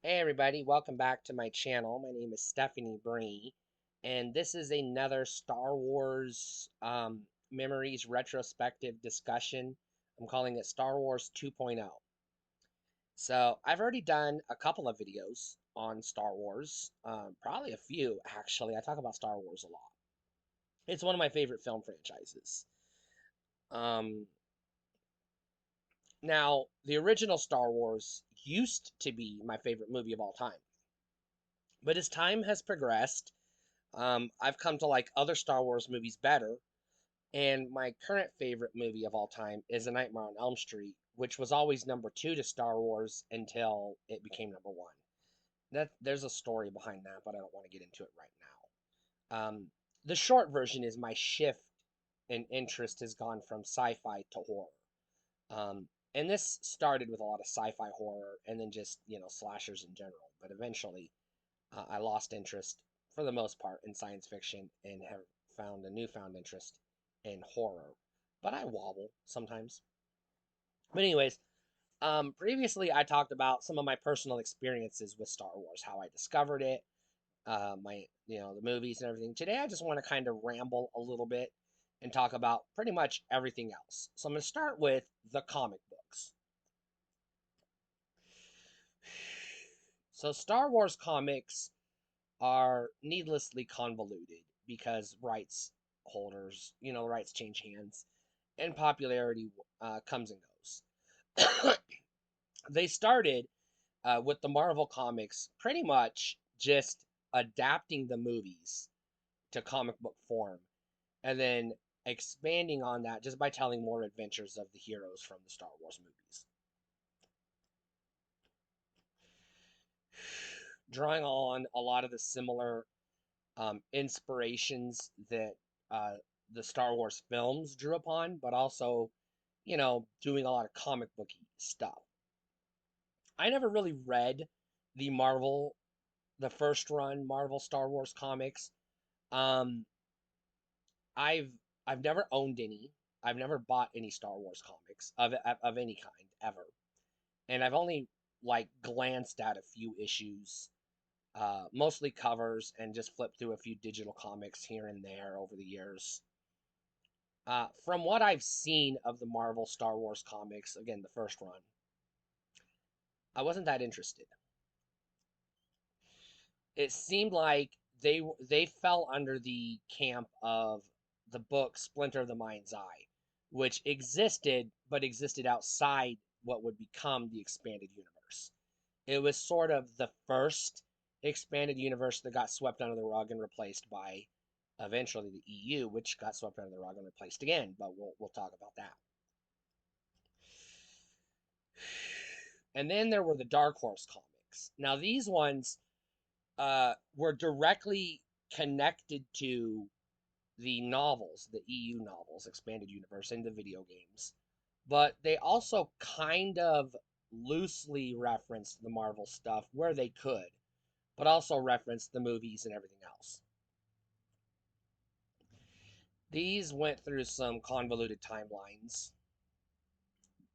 Hey everybody, welcome back to my channel. My name is Stephanie Bree, and this is another Star Wars memories retrospective discussion. I'm calling it Star Wars 2.0. So I've already done a couple of videos on Star Wars, probably a few actually. I talk about Star Wars a lot. It's one of my favorite film franchises. Um, Now, the original Star Wars used to be my favorite movie of all time, but as time has progressed, I've come to like other Star Wars movies better, and my current favorite movie of all time is A Nightmare on Elm Street, which was always number two to Star Wars until it became number one. There's a story behind that, but I don't want to get into it right now. The short version is my shift in interest has gone from sci-fi to horror. And this started with a lot of sci-fi horror and then just, slashers in general. But eventually, I lost interest for the most part in science fiction and have found a newfound interest in horror. But I wobble sometimes. But anyways, previously I talked about some of my personal experiences with Star Wars, how I discovered it, the movies and everything. Today I just want to kind of ramble a little bit and talk about pretty much everything else. So I'm going to start with the comic books. So Star Wars comics are needlessly convoluted because rights holders, the rights change hands and popularity comes and goes. They started with the Marvel comics pretty much just adapting the movies to comic book form and then expanding on that just by telling more adventures of the heroes from the Star Wars movies. Drawing on a lot of the similar inspirations that uh, the Star Wars films drew upon, but also, doing a lot of comic booky stuff. I never really read the Marvel, the first run Marvel Star Wars comics. Um, I've I've never owned any. I've never bought any Star Wars comics of any kind ever, and I've only like glanced at a few issues, mostly covers, and just flipped through a few digital comics here and there over the years. From what I've seen of the Marvel Star Wars comics, again, the first run, I wasn't that interested. It seemed like they fell under the camp of the book Splinter of the Mind's Eye, which existed but existed outside what would become the expanded universe. It was sort of the first expanded universe that got swept under the rug and replaced by eventually the EU, which got swept under the rug and replaced again, but we'll talk about that. And then there were the Dark Horse comics. Now these ones were directly connected to the novels, the EU novels, Expanded Universe, and the video games, but they also kind of loosely referenced the Marvel stuff where they could, but also referenced the movies and everything else. These went through some convoluted timelines,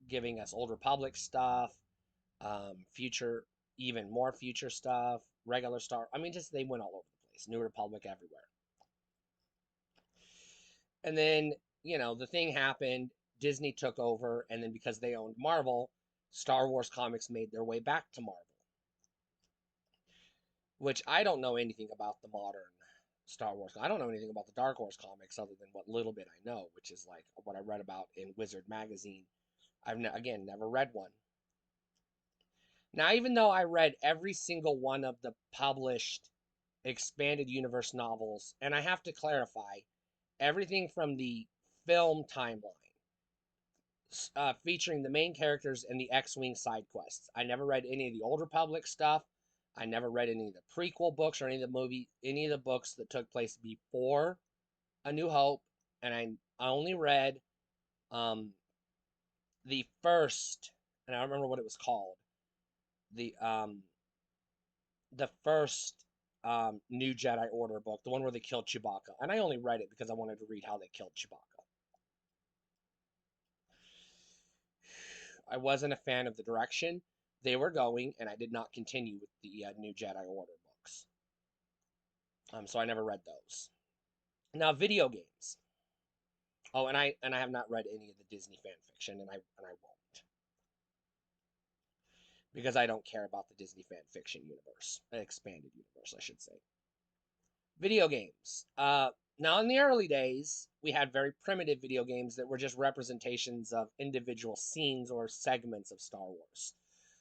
giving us Old Republic stuff, future, even more future stuff, regular Star. I mean, just they went all over the place. New Republic everywhere. And then, the thing happened. Disney took over, and then because they owned Marvel, Star Wars comics made their way back to Marvel, which I don't know anything about the modern Star Wars. I don't know anything about the Dark Horse comics other than what little bit I know, which is like what I read about in Wizard magazine. Again never read one. Now, even though I read every single one of the published expanded universe novels, and I have to clarify, everything from the film timeline, featuring the main characters and the X-Wing side quests. I never read any of the Old Republic stuff. I never read any of the prequel books or any of the books that took place before A New Hope, and I only read um, the first, and I don't remember what it was called, the um, the first New Jedi Order book, the one where they killed Chewbacca, and I only read it because I wanted to read how they killed Chewbacca. I wasn't a fan of the direction. they were going, and I did not continue with the New Jedi Order books. So I never read those. Now, video games. Oh, and I have not read any of the Disney fan fiction, and I won't, because I don't care about the Disney fan fiction universe, expanded universe, I should say. Video games. Now, in the early days, we had very primitive video games that were just representations of individual scenes or segments of Star Wars.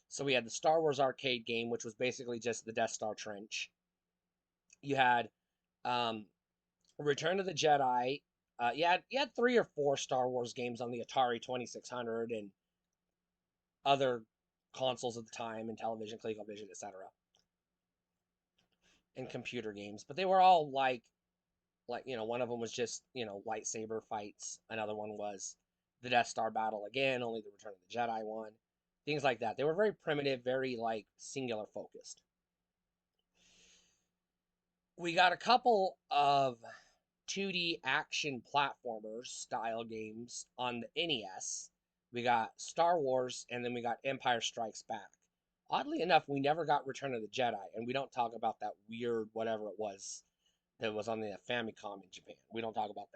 So we had the Star Wars arcade game, which was basically just the Death Star trench. You had um, Return of the Jedi. You had 3 or 4 Star Wars games on the Atari 2600 and other consoles at the time, and television, ColecoVision, etc., and computer games. But they were all like one of them was just lightsaber fights. Another one was the Death Star battle again, only the Return of the Jedi one. Things like that. They were very primitive, very like singular focused. We got a couple of 2D action platformers style games on the NES. We got Star Wars, and then we got Empire Strikes Back. Oddly enough, we never got Return of the Jedi, and we don't talk about that weird whatever it was that was on the Famicom in Japan. We don't talk about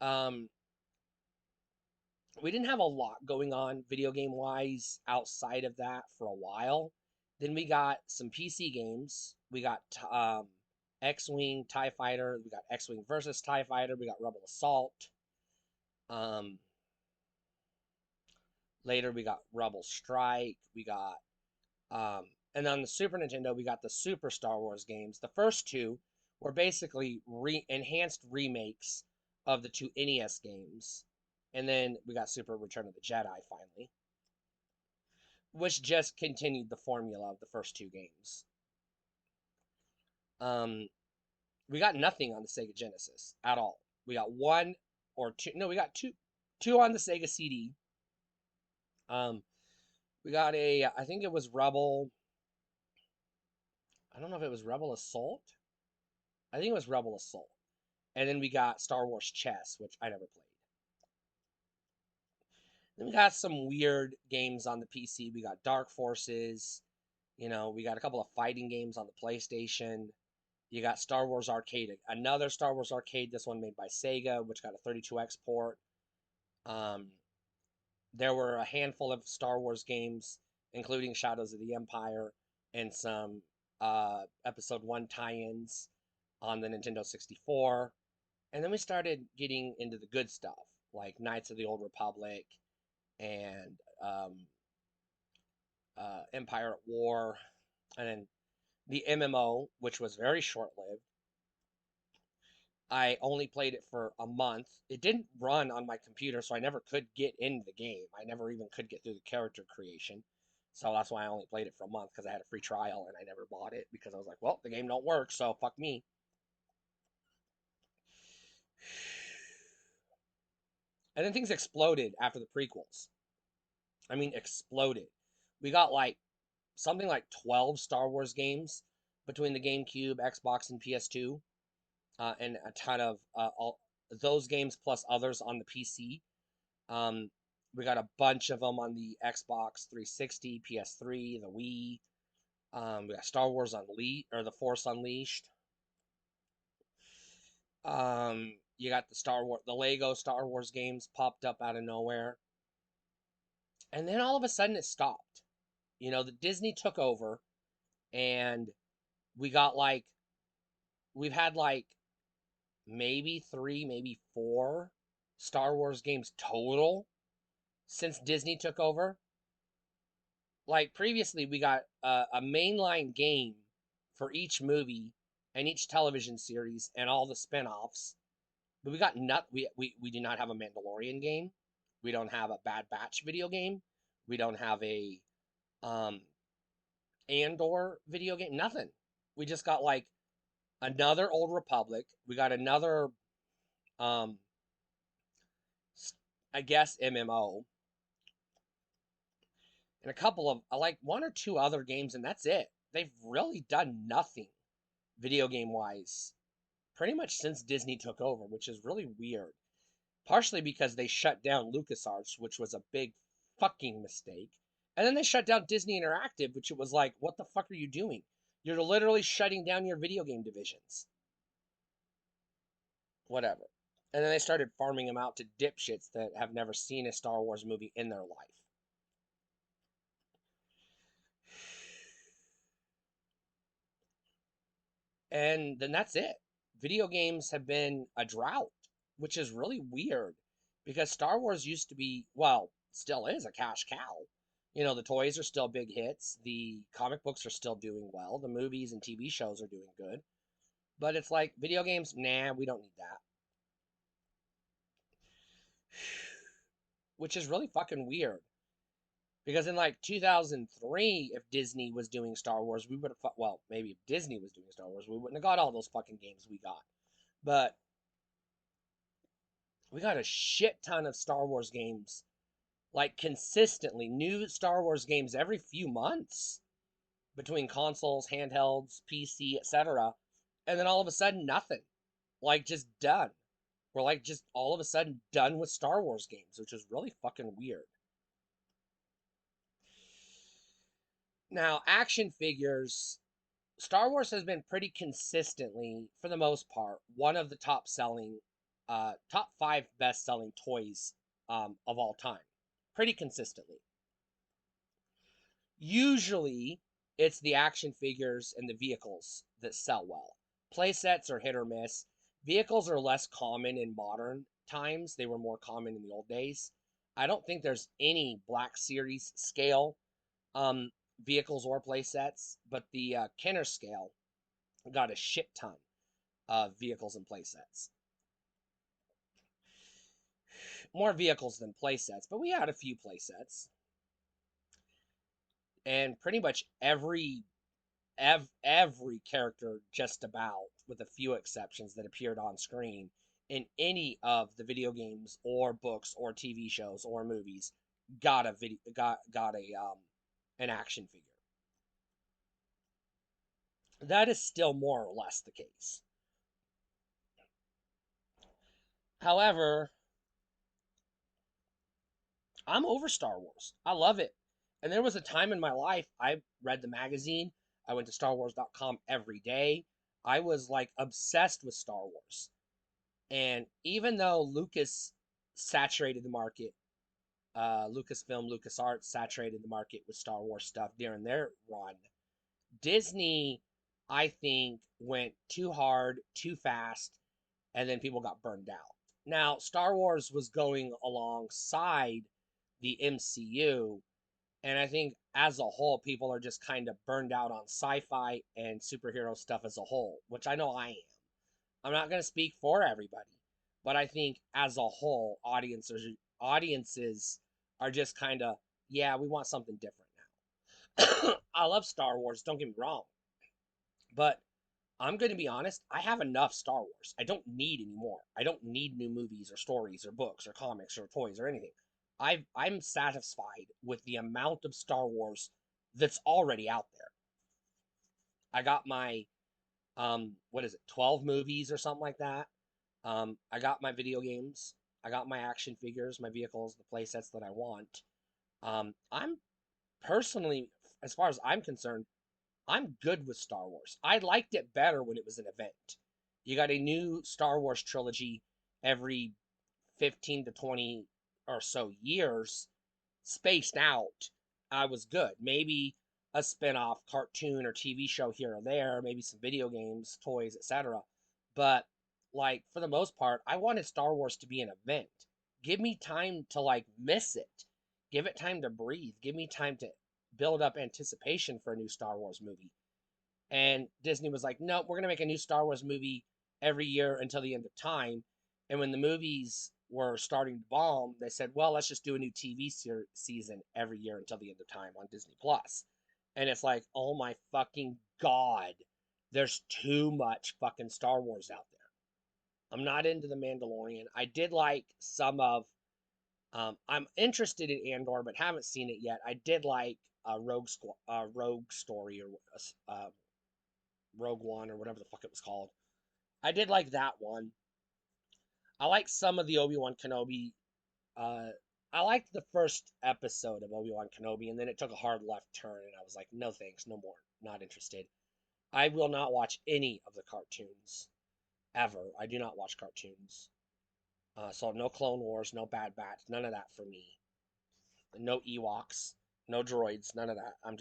that. We didn't have a lot going on video game wise outside of that for a while. Then we got some PC games. We got X-Wing TIE Fighter. We got X-Wing versus TIE Fighter. We got Rebel Assault. Um, Later we got Rebel Strike. We got and on the Super Nintendo we got the Super Star Wars games. The first two were basically enhanced remakes of the 2 NES games. And then we got Super Return of the Jedi finally, which just continued the formula of the first 2 games. We got nothing on the Sega Genesis at all. We got 1 or 2. No, we got two on the Sega CD. We got I think it was Rebel. I don't know if it was Rebel Assault. I think it was Rebel Assault. And then we got Star Wars Chess, which I never played. Then we got some weird games on the PC. We got Dark Forces. We got a couple of fighting games on the PlayStation. You got Star Wars Arcade, another Star Wars Arcade, this one made by Sega, which got a 32X port. There were a handful of Star Wars games, including Shadows of the Empire and some Episode 1 tie-ins on the Nintendo 64. And then we started getting into the good stuff, like Knights of the Old Republic and Empire at War, and then the MMO, which was very short-lived. I only played it for a month. It didn't run on my computer, so I never could get into the game. I never even could get through the character creation. So that's why I only played it for a month, because I had a free trial and I never bought it because I was like, well, the game don't work, so fuck me. And then things exploded after the prequels. I mean, exploded. We got something like 12 Star Wars games between the GameCube, Xbox, and PS2. And a ton of all those games plus others on the PC. We got a bunch of them on the Xbox 360, PS3, the Wii. We got Star Wars Unleashed, or The Force Unleashed. You got the Lego Star Wars games popped up out of nowhere. And then all of a sudden it stopped. The Disney took over, and we've had maybe 3, maybe 4 Star Wars games total since Disney took over. Like previously, we got a mainline game for each movie and each television series and all the spin-offs. But we got we do not have a Mandalorian game. We don't have a Bad Batch video game. We don't have a Andor video game. Nothing. We just got another Old Republic. We got another I guess MMO, and a couple of 1 or 2 other games, and that's it. They've really done nothing video game wise pretty much since Disney took over, which is really weird. Partially because they shut down LucasArts, which was a big fucking mistake, And then they shut down Disney Interactive, which it was like, what the fuck are you doing? You're literally shutting down your video game divisions. Whatever. And then they started farming them out to dipshits that have never seen a Star Wars movie in their life. And then that's it. Video games have been a drought, which is really weird because Star Wars used to be, well, still is a cash cow. You know, the toys are still big hits, the comic books are still doing well, the movies and TV shows are doing good. But it's like video games, nah, we don't need that. Which is really fucking weird. Because in like 2003, if Disney was doing Star Wars, we would have, well, maybe if Disney was doing Star Wars, we wouldn't have got all those fucking games we got. But we got a shit ton of Star Wars games, like consistently, new Star Wars games every few months between consoles, handhelds, PC, etc. And then all of a sudden, nothing. Like, just done. We're like just all of a sudden done with Star Wars games, which is really fucking weird. Now, action figures, Star Wars has been pretty consistently, for the most part, one of the top five best selling toys of all time. Pretty consistently. Usually, it's the action figures and the vehicles that sell well. Playsets are hit or miss. Vehicles are less common in modern times. They were more common in the old days. I don't think there's any Black Series scale um, vehicles or playsets, but the Kenner scale got a shit ton of vehicles and playsets. More vehicles than playsets, but we had a few playsets. And pretty much every character, just about, with a few exceptions, that appeared on screen in any of the video games or books or TV shows or movies got a video got a an action figure. That is still more or less the case. However, I'm over Star Wars. I love it. And there was a time in my life I read the magazine. I went to StarWars.com every day. I was like obsessed with Star Wars. And even though Lucas saturated the market, Lucasfilm, LucasArts saturated the market with Star Wars stuff during their run, Disney, I think, went too hard, too fast, and then people got burned out. Now, Star Wars was going alongside the MCU, and I think as a whole, people are just kind of burned out on sci-fi and superhero stuff as a whole, which I know I am. I'm not going to speak for everybody, but I think as a whole, audiences are just kind of, yeah, we want something different now. I love Star Wars, don't get me wrong, but I'm going to be honest, I have enough Star Wars. I don't need any more. I don't need new movies or stories or books or comics or toys or anything. I'm satisfied with the amount of Star Wars that's already out there. I got my what is it, 12 movies or something like that. I got my video games. I got my action figures, my vehicles, the play sets that I want. I'm personally, as far as I'm concerned, I'm good with Star Wars. I liked it better when it was an event. You got a new Star Wars trilogy every 15 to 20 or so years, spaced out. I was good. Maybe a spin-off cartoon or TV show here or there, maybe some video games, toys, etc. But like for the most part, I wanted Star Wars to be an event. Give me time to like miss it. Give it time to breathe. Give me time to build up anticipation for a new Star Wars movie. And Disney was like, "No, we're going to make a new Star Wars movie every year until the end of time." And when the movies were starting to bomb, they said, "Well, let's just do a new TV season every year until the end of time on Disney Plus." And it's like, "Oh my fucking god. There's too much fucking Star Wars out there." I'm not into The Mandalorian. I did like some of I'm interested in Andor, but haven't seen it yet. I did like Rogue Story, or Rogue One, or whatever the fuck it was called. I did like that one. I like some of the Obi-Wan Kenobi uh, I liked the first episode of Obi-Wan Kenobi, and then it took a hard left turn, and I was like, no thanks, no more, not interested. I will not watch any of the cartoons ever. I do not watch cartoons. So no Clone Wars, no Bad Batch, none of that for me. No Ewoks, no droids, none of that. I'm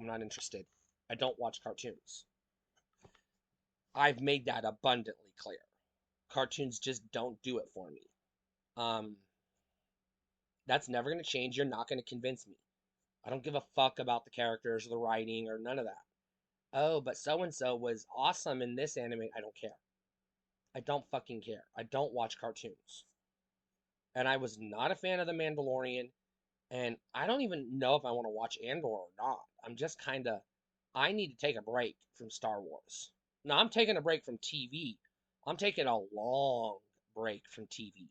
not interested. I don't watch cartoons. I've made that abundantly clear. Cartoons just don't do it for me. Um, that's never going to change. You're not going to convince me. I don't give a fuck about the characters or the writing or none of that. Oh, but so and so was awesome in this anime. I don't care. I don't fucking care. I don't watch cartoons. And I was not a fan of The Mandalorian. And I don't even know if I want to watch Andor or not. I'm just kind of, I need to take a break from Star Wars. Now, I'm taking a break from TV. I'm taking a long break from TV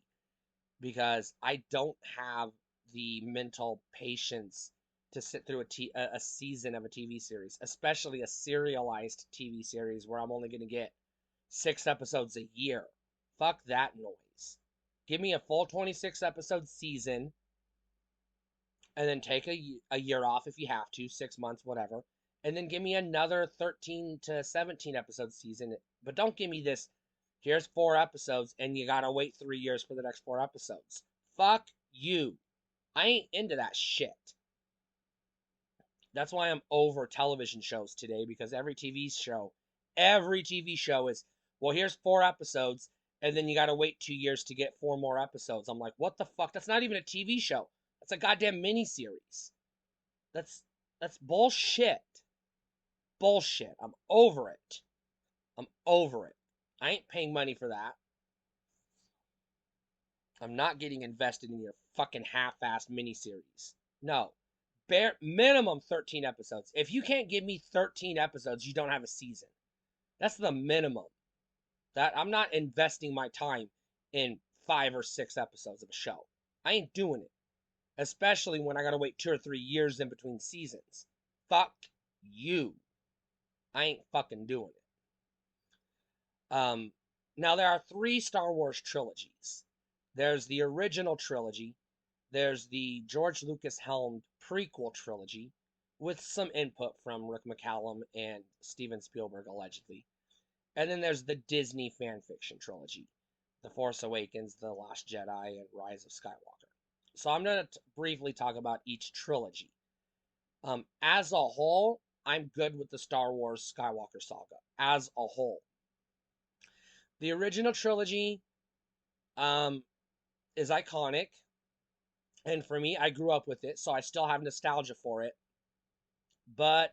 because I don't have the mental patience to sit through a season of a TV series, especially a serialized TV series where I'm only going to get 6 episodes a year. Fuck that noise. Give me a full 26 episode season and then take a year off if you have to, 6 months, whatever. And then give me another 13 to 17 episode season. But don't give me this, here's 4 episodes and you gotta wait 3 years for the next 4 episodes. Fuck you. I ain't into that shit. That's why I'm over television shows today, because every TV show is, well, here's 4 episodes, and then you gotta wait 2 years to get 4 more episodes. I'm like, what the fuck? That's not even a TV show. That's a goddamn miniseries. That's that's bullshit. Bullshit. I'm over it. I'm over it. I ain't paying money for that. I'm not getting invested in your fucking half-assed miniseries. No. Bare minimum 13 episodes. If you can't give me 13 episodes, you don't have a season. That's the minimum. That I'm not investing my time in 5 or 6 episodes of a show. I ain't doing it. Especially when I gotta wait 2 or 3 years in between seasons. Fuck you. I ain't fucking doing it. Now there are 3 Star Wars trilogies. There's the original trilogy. There's the George Lucas helmed prequel trilogy, with some input from Rick McCallum and Steven Spielberg allegedly. And then there's the Disney fan fiction trilogy, The Force Awakens, The Last Jedi, and Rise of Skywalker. So I'm going to briefly talk about each trilogy. As a whole, I'm good with the Star Wars Skywalker saga. As a whole. The original trilogy is iconic. And for me, I grew up with it, so I still have nostalgia for it. But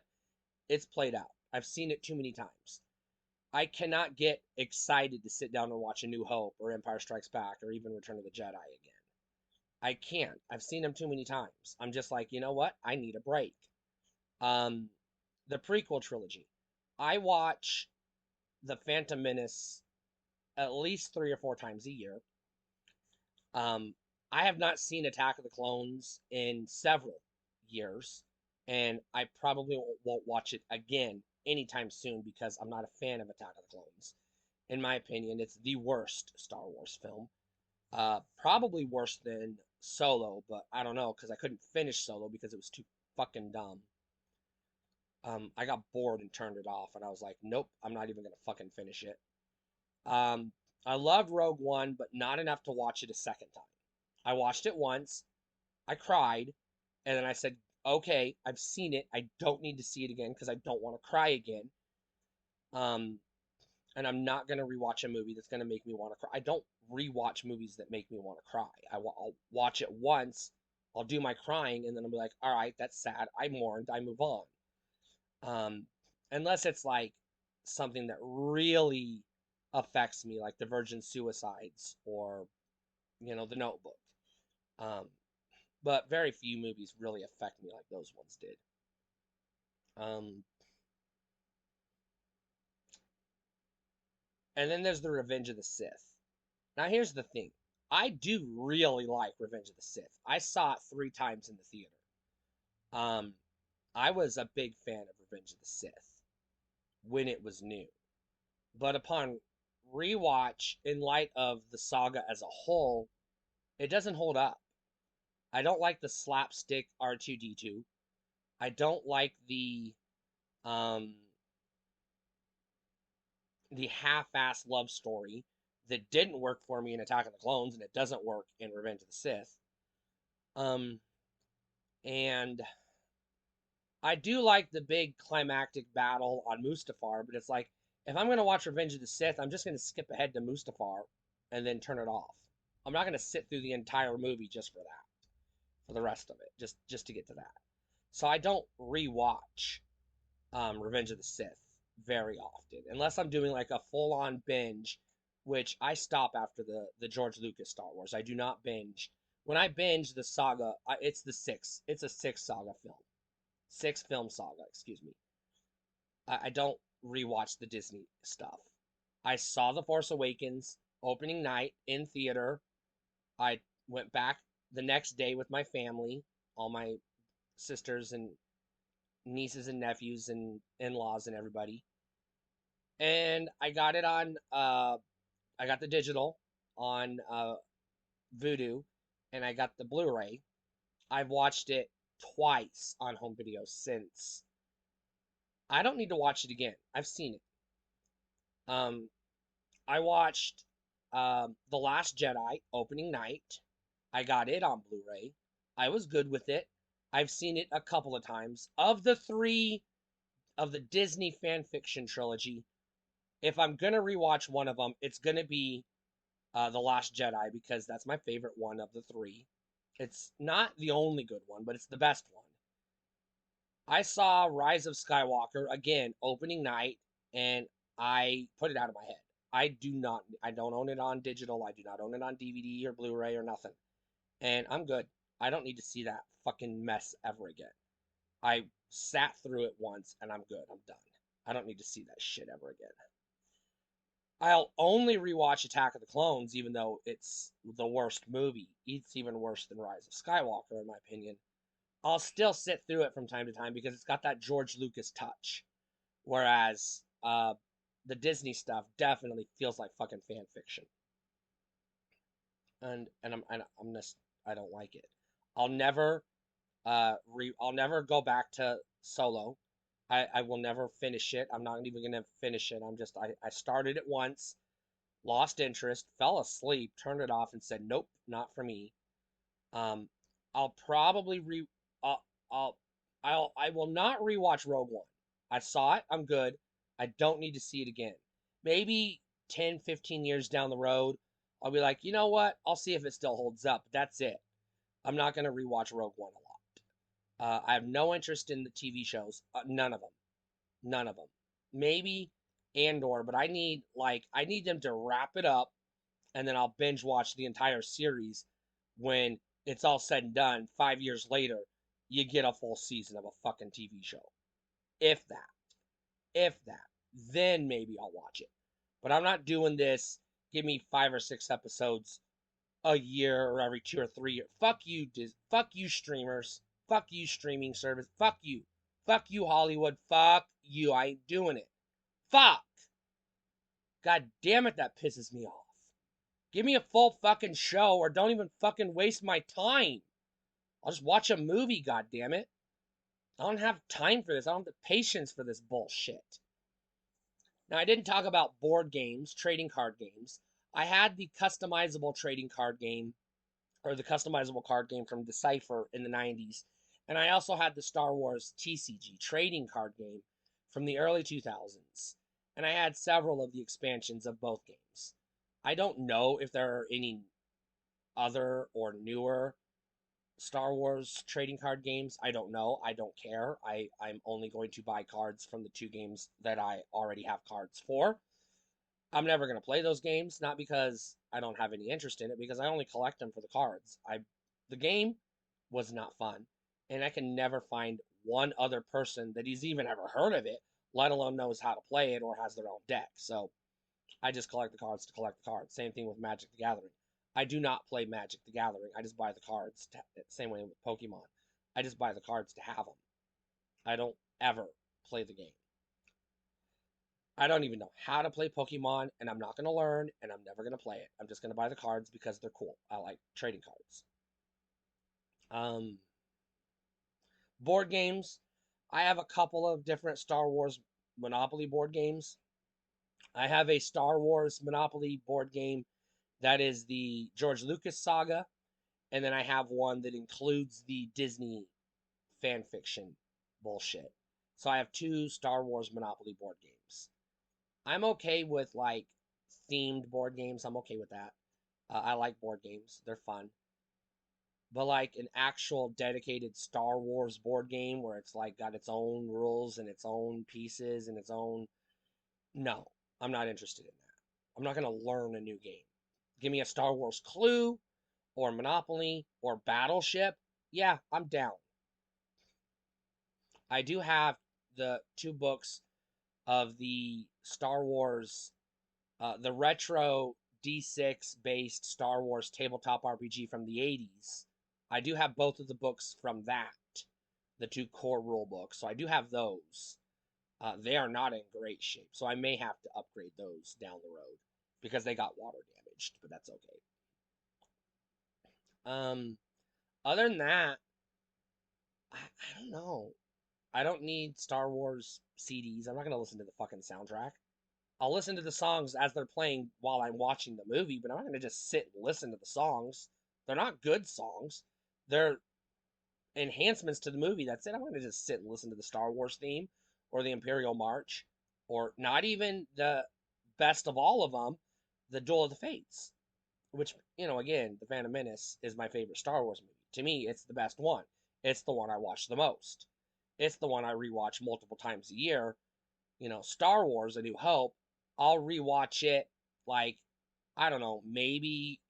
it's played out. I've seen it too many times. I cannot get excited to sit down and watch A New Hope or Empire Strikes Back or even Return of the Jedi again. I can't. I've seen them too many times. I'm just like, you know what? I need a break. Um, the prequel trilogy. I watch The Phantom Menace at least 3 or 4 times a year. I have not seen Attack of the Clones in several years, and I probably won't watch it again anytime soon because I'm not a fan of Attack of the Clones. In my opinion, it's the worst Star Wars film. Probably worse than Solo, but I don't know because I couldn't finish Solo because it was too fucking dumb. I got bored and turned it off, and I was like, nope, I'm not even gonna fucking finish it. Um, I loved Rogue One, but not enough to watch it a second time. I watched it once, I cried, and then I said, okay, I've seen it. I don't need to see it again because I don't want to cry again. Um, and I'm not going to rewatch a movie that's going to make me want to cry. I don't rewatch movies that make me want to cry. I'll watch it once, I'll do my crying, and then I'll be like, all right, that's sad. I mourned, I move on. Um, unless it's like something that really affects me, like The Virgin Suicides or, The Notebook. Um, but very few movies really affect me like those ones did. Um, and then there's the Revenge of the Sith. Now here's the thing. I do really like Revenge of the Sith. I saw it 3 times in the theater. Um, I was a big fan of Revenge of the Sith when it was new. But upon rewatch, in light of the saga as a whole, it doesn't hold up. I don't like the slapstick R2-D2. I don't like um the half-assed love story that didn't work for me in Attack of the Clones, and it doesn't work in Revenge of the Sith. Um, and I do like the big climactic battle on Mustafar, but it's like, if I'm gonna watch Revenge of the Sith, I'm just gonna skip ahead to Mustafar and then turn it off. I'm not gonna sit through the entire movie just for that, for the rest of it, just to get to that. So I don't rewatch Revenge of the Sith very often, unless I'm doing like a full-on binge, which I stop after the George Lucas Star Wars. I do not binge. When I binge the saga, it's the six. It's a six saga film, six film saga. Excuse me. I don't rewatch the Disney stuff. I saw The Force Awakens opening night in theater. I went back the next day with my family, all my sisters and nieces and nephews and in-laws and everybody. And I got it on I got the digital on Vudu, and I got the Blu-ray. I've watched it twice on home video since. I don't need to watch it again. I've seen it. Um, I watched The Last Jedi opening night. I got it on Blu-ray. I was good with it. I've seen it a couple of times. Of the three of the Disney fan fiction trilogy, if I'm gonna rewatch one of them, it's gonna be The Last Jedi, because that's my favorite one of the three. It's not the only good one, but it's the best one. I saw Rise of Skywalker again opening night, and I put it out of my head. I don't own it on digital. I do not own it on DVD or Blu-ray or nothing. And I'm good. I don't need to see that fucking mess ever again. I sat through it once and I'm good. I'm done. I don't need to see that shit ever again. I'll only rewatch Attack of the Clones, even though it's the worst movie. It's even worse than Rise of Skywalker, in my opinion. I'll still sit through it from time to time because it's got that George Lucas touch. Whereas the Disney stuff definitely feels like fucking fan fiction. And I'm just, I don't like it. I'll never I'll never go back to Solo. I will never finish it. I'm not even gonna finish it. I started it once, lost interest, fell asleep, turned it off, and said, "Nope, not for me." Um, I'll probably re I'll, I'll I will not rewatch Rogue One. I saw it. I'm good. I don't need to see it again. Maybe 10, 15 years down the road, I'll be like, you know what? I'll see if it still holds up. That's it. I'm not gonna rewatch Rogue One a lot. I have no interest in the TV shows. None of them. None of them. Maybe Andor, but I need them to wrap it up, and then I'll binge watch the entire series when it's all said and done. 5 years later, you get a full season of a fucking TV show. If that. If that. Then maybe I'll watch it. But I'm not doing this. Give me 5 or 6 episodes a year or every 2 or 3 years. Fuck you, fuck you, streamers. Fuck you, streaming service. Fuck you. Fuck you, Hollywood. Fuck you. I ain't doing it. Fuck. God damn it, that pisses me off. Give me a full fucking show, or don't even fucking waste my time. I'll just watch a movie, god damn it. I don't have time for this. I don't have the patience for this bullshit. Now, I didn't talk about board games, trading card games. I had the customizable trading card game, or the customizable card game from Decipher in the 90s. And I also had the Star Wars TCG trading card game from the early 2000s. And I had several of the expansions of both games. I don't know if there are any other or newer Star Wars trading card games. I don't know. I don't care. I'm only going to buy cards from the two games that I already have cards for. I'm never going to play those games, not because I don't have any interest in it, because I only collect them for the cards. The game was not fun, and I can never find one other person that he's even ever heard of it, let alone knows how to play it or has their own deck. So I just collect the cards to collect the cards. Same thing with Magic the Gathering. I do not play Magic the Gathering. I just buy the cards. Same way with Pokemon. I just buy the cards to have them. I don't ever play the game. I don't even know how to play Pokemon, and I'm not going to learn, and I'm never going to play it. I'm just going to buy the cards because they're cool. I like trading cards. Um, Board games. I have a couple of different Star Wars Monopoly board games. I have a Star Wars Monopoly board game that is the George Lucas saga, and then I have one that includes the Disney fan fiction bullshit. So I have two Star Wars Monopoly board games. I'm okay with like themed board games. I'm okay with that. I like board games. They're fun. But like an actual dedicated Star Wars board game where it's like got its own rules and its own pieces and its own, no, I'm not interested in that. I'm not going to learn a new game. Give me a Star Wars Clue or Monopoly or Battleship. Yeah, I'm down. I do have the two books of the Star Wars, the retro D6 based Star Wars tabletop RPG from the 80s. I do have both of the books from that, the two core rule books. So I do have those. They are not in great shape. So I may have to upgrade those down the road because they got water damaged, but that's okay. Um, Other than that, I don't know. I don't need Star Wars CDs. I'm not going to listen to the fucking soundtrack. I'll listen to the songs as they're playing while I'm watching the movie, but I'm not going to just sit and listen to the songs. They're not good songs. They're enhancements to the movie. That's it. I'm going to just sit and listen to the Star Wars theme or the Imperial March or not even the best of all of them, the Duel of the Fates, which, again, The Phantom Menace is my favorite Star Wars movie. To me, it's the best one. It's the one I watch the most. It's the one I rewatch multiple times a year. Star Wars: A New Hope, I'll rewatch it like, I don't know, maybe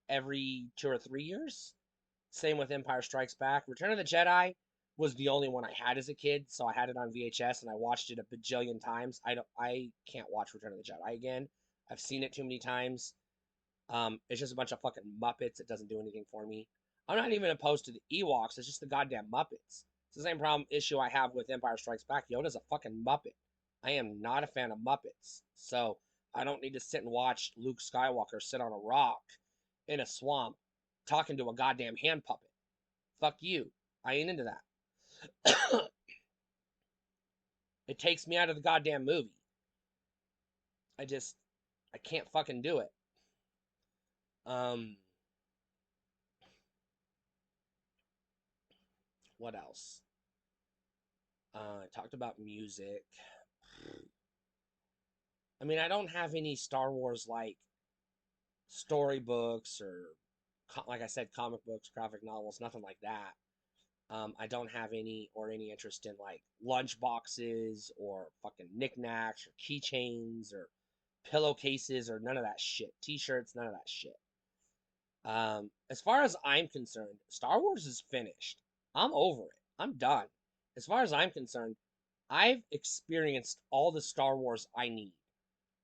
every 2 or 3 years. Same with Empire Strikes Back. Return of the Jedi was the only one I had as a kid, so I had it on VHS and I watched it a bajillion times. I can't watch Return of the Jedi again. I've seen it too many times. It's just a bunch of fucking Muppets. It doesn't do anything for me. I'm not even opposed to the Ewoks. It's just the goddamn Muppets. It's the same issue I have with Empire Strikes Back. Yoda's a fucking Muppet. I am not a fan of Muppets. So I don't need to sit and watch Luke Skywalker sit on a rock in a swamp talking to a goddamn hand puppet. Fuck you. I ain't into that. It takes me out of the goddamn movie. I just, I can't fucking do it. Um, what else? I talked about music. I mean, I don't have any Star Wars like storybooks or, like I said, comic books, graphic novels, nothing like that. I don't have any interest in like lunch boxes or fucking knickknacks or keychains or pillowcases or none of that shit. T-shirts, none of that shit. As far as I'm concerned, Star Wars is finished. I'm over it. I'm done. As far as I'm concerned, I've experienced all the Star Wars I need.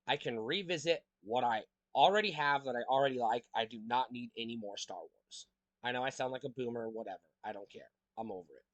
I can revisit what I already have that I already like. I do not need any more Star Wars. I know I sound like a boomer, whatever. I don't care. I'm over it.